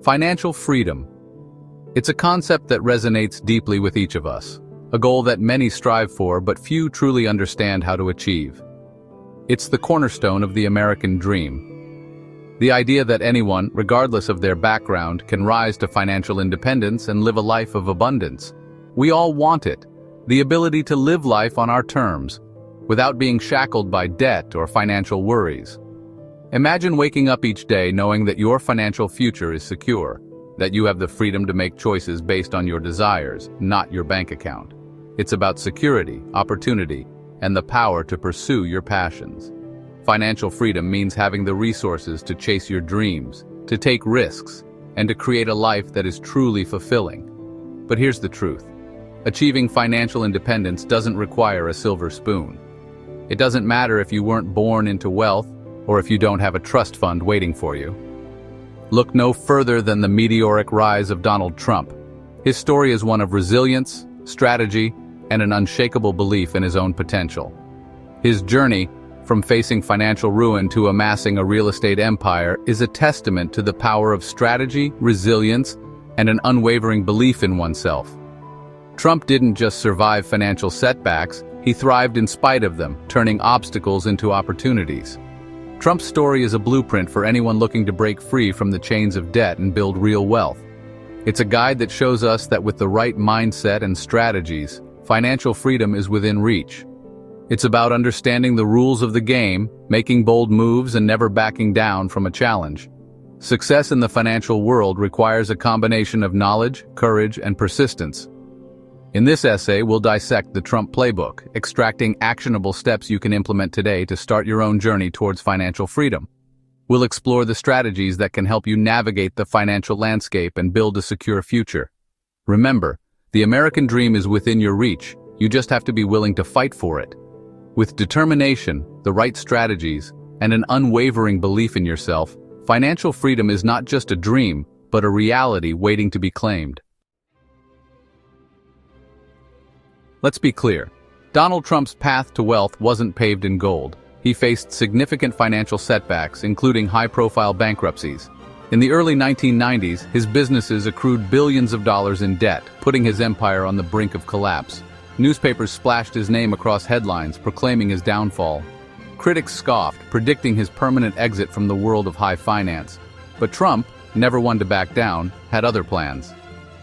Financial freedom. It's a concept that resonates deeply with each of us, a goal that many strive for but few truly understand how to achieve. It's the cornerstone of the American dream. The idea that anyone, regardless of their background, can rise to financial independence and live a life of abundance. We all want it, the ability to live life on our terms, without being shackled by debt or financial worries. Imagine waking up each day knowing that your financial future is secure, that you have the freedom to make choices based on your desires, not your bank account. It's about security, opportunity, and the power to pursue your passions. Financial freedom means having the resources to chase your dreams, to take risks, and to create a life that is truly fulfilling. But here's the truth. Achieving financial independence doesn't require a silver spoon. It doesn't matter if you weren't born into wealth or if you don't have a trust fund waiting for you. Look no further than the meteoric rise of Donald Trump. His story is one of resilience, strategy, and an unshakable belief in his own potential. His journey, from facing financial ruin to amassing a real estate empire, is a testament to the power of strategy, resilience, and an unwavering belief in oneself. Trump didn't just survive financial setbacks, he thrived in spite of them, turning obstacles into opportunities. Trump's story is a blueprint for anyone looking to break free from the chains of debt and build real wealth. It's a guide that shows us that with the right mindset and strategies, financial freedom is within reach. It's about understanding the rules of the game, making bold moves, and never backing down from a challenge. Success in the financial world requires a combination of knowledge, courage, and persistence. In this essay, we'll dissect the Trump playbook, extracting actionable steps you can implement today to start your own journey towards financial freedom. We'll explore the strategies that can help you navigate the financial landscape and build a secure future. Remember, the American dream is within your reach. You just have to be willing to fight for it. With determination, the right strategies, and an unwavering belief in yourself, financial freedom is not just a dream, but a reality waiting to be claimed. Let's be clear. Donald Trump's path to wealth wasn't paved in gold. He faced significant financial setbacks, including high-profile bankruptcies. In the early 1990s, his businesses accrued billions of dollars in debt, putting his empire on the brink of collapse. Newspapers splashed his name across headlines, proclaiming his downfall. Critics scoffed, predicting his permanent exit from the world of high finance. But Trump, never one to back down, had other plans.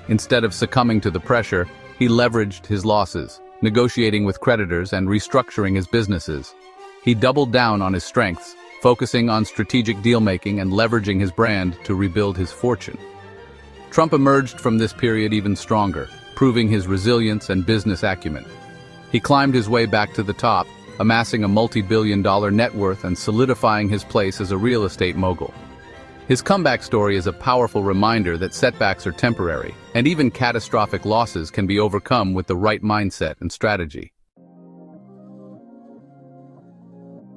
Instead of succumbing to the pressure, he leveraged his losses, negotiating with creditors and restructuring his businesses. He doubled down on his strengths, focusing on strategic deal-making and leveraging his brand to rebuild his fortune. Trump emerged from this period even stronger, proving his resilience and business acumen. He climbed his way back to the top, amassing a multi-billion-dollar net worth and solidifying his place as a real estate mogul. His comeback story is a powerful reminder that setbacks are temporary, and even catastrophic losses can be overcome with the right mindset and strategy.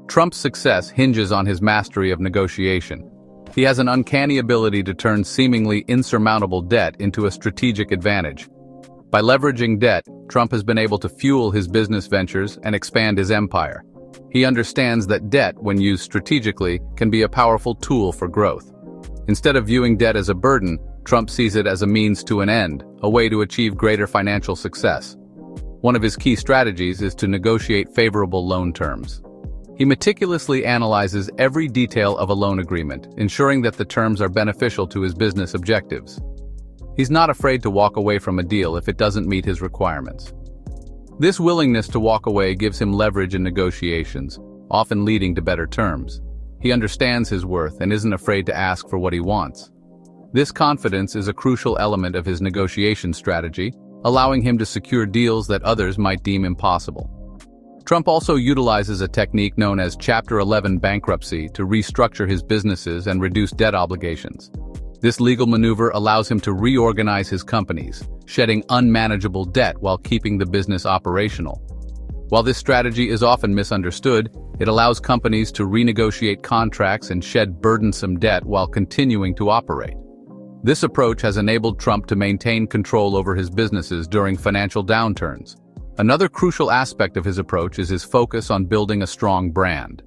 Trump's success hinges on his mastery of negotiation. He has an uncanny ability to turn seemingly insurmountable debt into a strategic advantage. By leveraging debt, Trump has been able to fuel his business ventures and expand his empire. He understands that debt, when used strategically, can be a powerful tool for growth. Instead of viewing debt as a burden, Trump sees it as a means to an end, a way to achieve greater financial success. One of his key strategies is to negotiate favorable loan terms. He meticulously analyzes every detail of a loan agreement, ensuring that the terms are beneficial to his business objectives. He's not afraid to walk away from a deal if it doesn't meet his requirements. This willingness to walk away gives him leverage in negotiations, often leading to better terms. He understands his worth and isn't afraid to ask for what he wants. This confidence is a crucial element of his negotiation strategy, allowing him to secure deals that others might deem impossible. Trump also utilizes a technique known as Chapter 11 bankruptcy to restructure his businesses and reduce debt obligations. This legal maneuver allows him to reorganize his companies, shedding unmanageable debt while keeping the business operational. While this strategy is often misunderstood, it allows companies to renegotiate contracts and shed burdensome debt while continuing to operate. This approach has enabled Trump to maintain control over his businesses during financial downturns. Another crucial aspect of his approach is his focus on building a strong brand.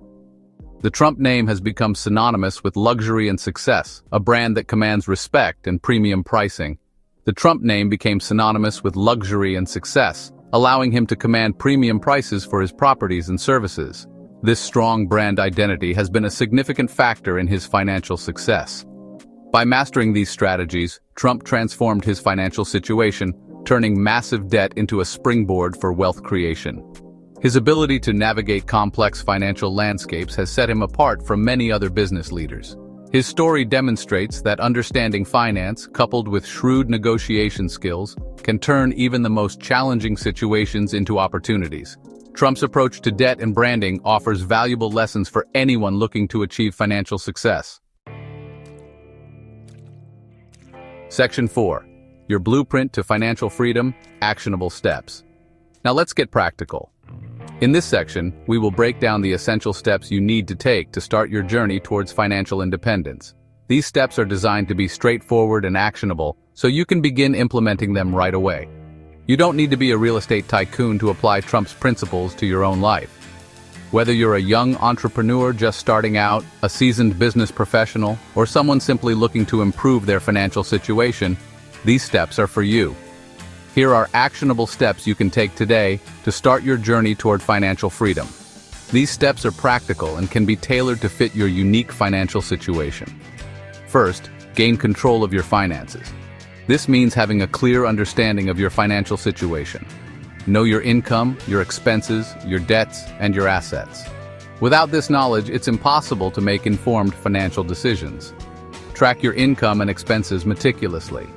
The Trump name has become synonymous with luxury and success, a brand that commands respect and premium pricing. The Trump name became synonymous with luxury and success, allowing him to command premium prices for his properties and services. This strong brand identity has been a significant factor in his financial success. By mastering these strategies, Trump transformed his financial situation, turning massive debt into a springboard for wealth creation. His ability to navigate complex financial landscapes has set him apart from many other business leaders. His story demonstrates that understanding finance, coupled with shrewd negotiation skills, can turn even the most challenging situations into opportunities. Trump's approach to debt and branding offers valuable lessons for anyone looking to achieve financial success. Section 4. Your Blueprint to Financial Freedom, Actionable Steps. Now let's get practical. In this section, we will break down the essential steps you need to take to start your journey towards financial independence. These steps are designed to be straightforward and actionable, so you can begin implementing them right away. You don't need to be a real estate tycoon to apply Trump's principles to your own life. Whether you're a young entrepreneur just starting out, a seasoned business professional, or someone simply looking to improve their financial situation, these steps are for you. Here are actionable steps you can take today to start your journey toward financial freedom. These steps are practical and can be tailored to fit your unique financial situation. First, gain control of your finances. This means having a clear understanding of your financial situation. Know your income, your expenses, your debts, and your assets. Without this knowledge, it's impossible to make informed financial decisions. Track your income and expenses meticulously.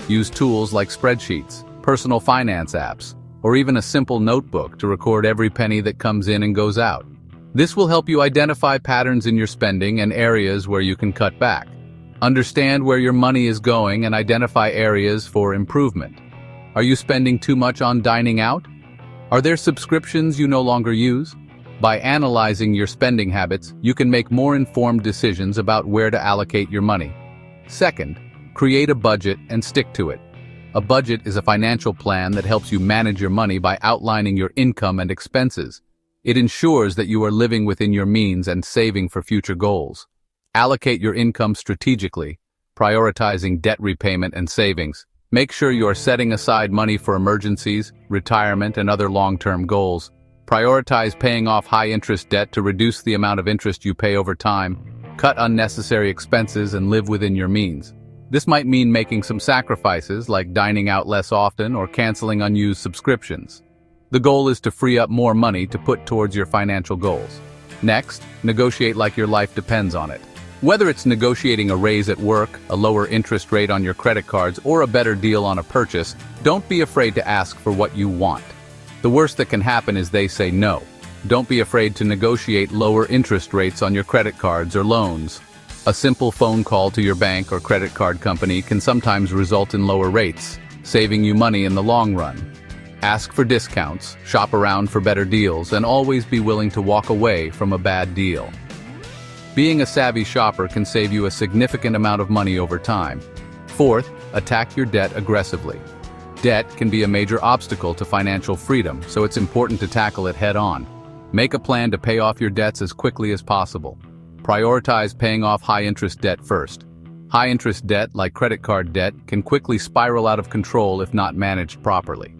Use tools like spreadsheets, personal finance apps, or even a simple notebook to record every penny that comes in and goes out. This will help you identify patterns in your spending and areas where you can cut back. Understand where your money is going and identify areas for improvement. Are you spending too much on dining out? Are there subscriptions you no longer use? By analyzing your spending habits, you can make more informed decisions about where to allocate your money. Second, create a budget and stick to it. A budget is a financial plan that helps you manage your money by outlining your income and expenses. It ensures that you are living within your means and saving for future goals. Allocate your income strategically, prioritizing debt repayment and savings. Make sure you are setting aside money for emergencies, retirement, and other long-term goals. Prioritize paying off high-interest debt to reduce the amount of interest you pay over time. Cut unnecessary expenses and live within your means. This might mean making some sacrifices, like dining out less often or canceling unused subscriptions. The goal is to free up more money to put towards your financial goals. Next, negotiate like your life depends on it. Whether it's negotiating a raise at work, a lower interest rate on your credit cards, or a better deal on a purchase, don't be afraid to ask for what you want. The worst that can happen is they say no. Don't be afraid to negotiate lower interest rates on your credit cards or loans. A simple phone call to your bank or credit card company can sometimes result in lower rates, saving you money in the long run. Ask for discounts, shop around for better deals, and always be willing to walk away from a bad deal. Being a savvy shopper can save you a significant amount of money over time. Fourth, attack your debt aggressively. Debt can be a major obstacle to financial freedom, so it's important to tackle it head-on. Make a plan to pay off your debts as quickly as possible. Prioritize paying off high-interest debt first. High-interest debt, like credit card debt, can quickly spiral out of control if not managed properly.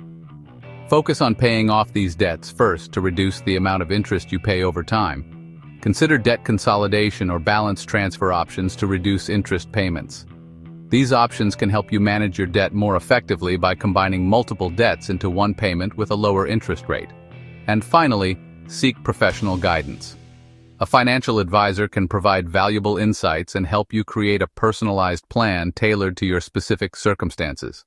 Focus on paying off these debts first to reduce the amount of interest you pay over time. Consider debt consolidation or balance transfer options to reduce interest payments. These options can help you manage your debt more effectively by combining multiple debts into one payment with a lower interest rate. And finally, seek professional guidance. A financial advisor can provide valuable insights and help you create a personalized plan tailored to your specific circumstances.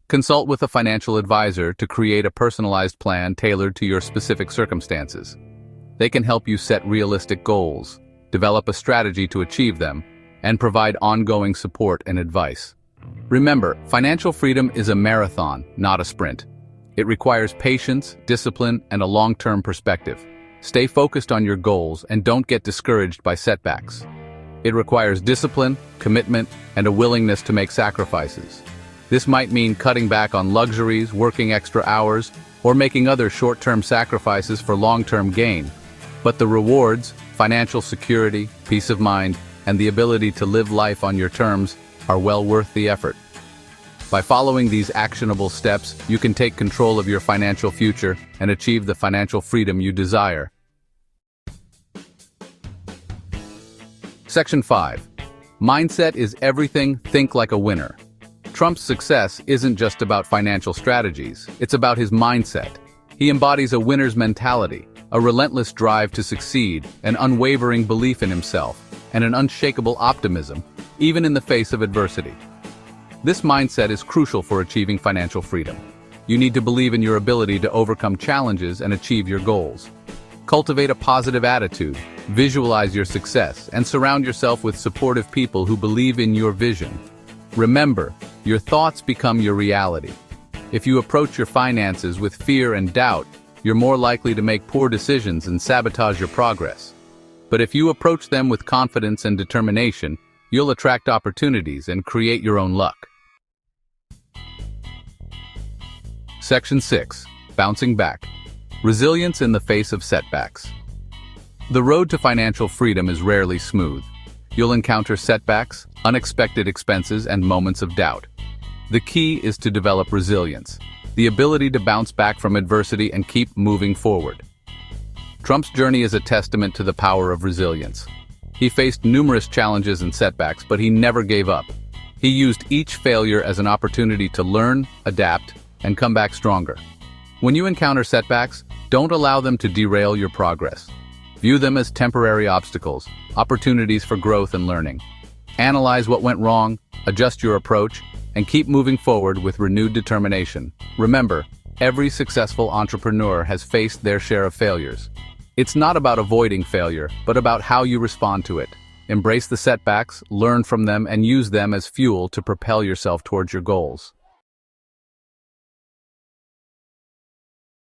Consult with a financial advisor to create a personalized plan tailored to your specific circumstances. They can help you set realistic goals, develop a strategy to achieve them, and provide ongoing support and advice. Remember, financial freedom is a marathon, not a sprint. It requires patience, discipline, and a long-term perspective. Stay focused on your goals and don't get discouraged by setbacks. It requires discipline, commitment, and a willingness to make sacrifices. This might mean cutting back on luxuries, working extra hours, or making other short-term sacrifices for long-term gain. But the rewards, Financial security, peace of mind, and the ability to live life on your terms are well worth the effort. By following these actionable steps, you can take control of your financial future and achieve the financial freedom you desire. Section 5. Mindset is everything, think like a winner. Trump's success isn't just about financial strategies, it's about his mindset. He embodies a winner's mentality, a relentless drive to succeed, an unwavering belief in himself, and an unshakable optimism, even in the face of adversity. This mindset is crucial for achieving financial freedom. You need to believe in your ability to overcome challenges and achieve your goals. Cultivate a positive attitude, visualize your success, and surround yourself with supportive people who believe in your vision. Remember, your thoughts become your reality. If you approach your finances with fear and doubt, you're more likely to make poor decisions and sabotage your progress. But if you approach them with confidence and determination, you'll attract opportunities and create your own luck. Section 6. Bouncing back. Resilience in the face of setbacks. The road to financial freedom is rarely smooth. You'll encounter setbacks, unexpected expenses, and moments of doubt. The key is to develop resilience, the ability to bounce back from adversity and keep moving forward. Trump's journey is a testament to the power of resilience. He faced numerous challenges and setbacks, but he never gave up. He used each failure as an opportunity to learn, adapt, and come back stronger. When you encounter setbacks, don't allow them to derail your progress. View them as temporary obstacles, opportunities for growth and learning. Analyze what went wrong, adjust your approach, and keep moving forward with renewed determination. Remember, every successful entrepreneur has faced their share of failures. It's not about avoiding failure, but about how you respond to it. Embrace the setbacks, learn from them, and use them as fuel to propel yourself towards your goals.